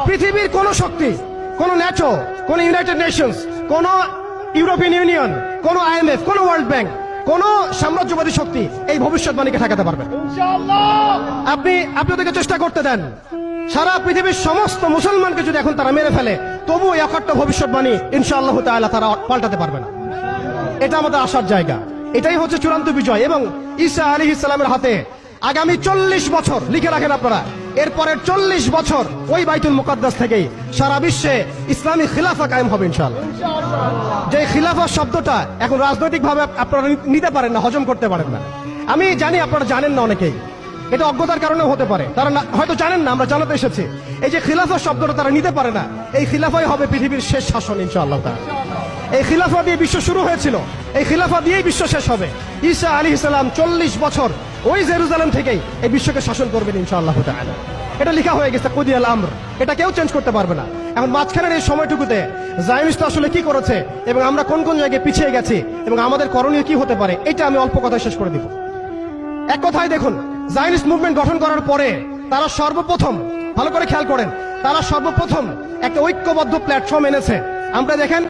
পৃথিবীর কোন শক্তি, কোন ন্যাটো, কোন ইউনাইটেড নেশনস, কোন ইউরোপিয়ান ইউনিয়ন, কোন IMF, কোন ওয়ার্ল্ড ব্যাংক, কোন সাম্রাজ্যবাদী শক্তি এই ভবিষ্যৎবাণীকে ঠেকাতে পারবে না। আপনি ওদেরকে চেষ্টা করতে দেন। সারা পৃথিবীর সমস্ত মুসলমানকে যদি এখন তারা মেরে ফেলে, তবু এই অখট্ট ভবিষ্যৎবাণী ইনশাআল্লাহ তাআলা তারা পাল্টাতে পারবে না। এটা আমাদের আশার জায়গা। এটাই হচ্ছে চূড়ান্ত বিজয়। এবং ঈসা আলাইহিস সালামের হাতে আগামী 40 বছর, লিখে রাখেন আপনারা, এরপরের 40 বছর ওই বাইতুল মুকাদ্দাস থেকেই সারা বিশ্বে ইসলামী খিলাফা কায়েম হবে ইনশাআল্লাহ। যে খিলাফা শব্দটা এখন রাজনৈতিক ভাবে আপনারা নিতে পারেন না, হজম করতে পারেন না। আমি জানি আপনারা জানেন না, অনেকেই এটা অজ্ঞতার কারণেও হতে পারে, তারা হয়তো জানেন না, আমরা জানাতে এসেছি। এই যে খিলাফা শব্দটা তারা নিতে পারে না, এই খিলাফাই হবে পৃথিবীর শেষ শাসন ইনশাআল্লাহ তাআলা। এই খিলাফা দিয়ে বিশ্ব শুরু হয়েছিল, এই খিলাফা দিয়েই বিশ্ব শেষ হবে। ঈসা আলাইহিস সালাম 40 বছর ওই জেরুজালেম থেকেই এই বিশ্বকে শাসন করবেন ইনশাআল্লাহ তাআলা। এটা লেখা হয়ে গেছে, কুদিয়াল আমর, এটা কেউ চেঞ্জ করতে পারবে না। এখন মাঝখানের এই সময়টুকুতে জায়নিস্ট আসলে কি করেছে এবং আমরা কোন কোন জায়গায় পিছিয়ে গেছি এবং আমাদের করণীয় কি হতে পারে, এটা আমি অল্প কথায় শেষ করে দিব। এক কথায় দেখুন, জায়নিস্ট মুভমেন্ট গঠন করার পরে তারা সর্বপ্রথম, ভালো করে খেয়াল করেন, তারা সর্বপ্রথম একটা ঐক্যবদ্ধ প্ল্যাটফর্ম এনেছে। আমরা দেখেন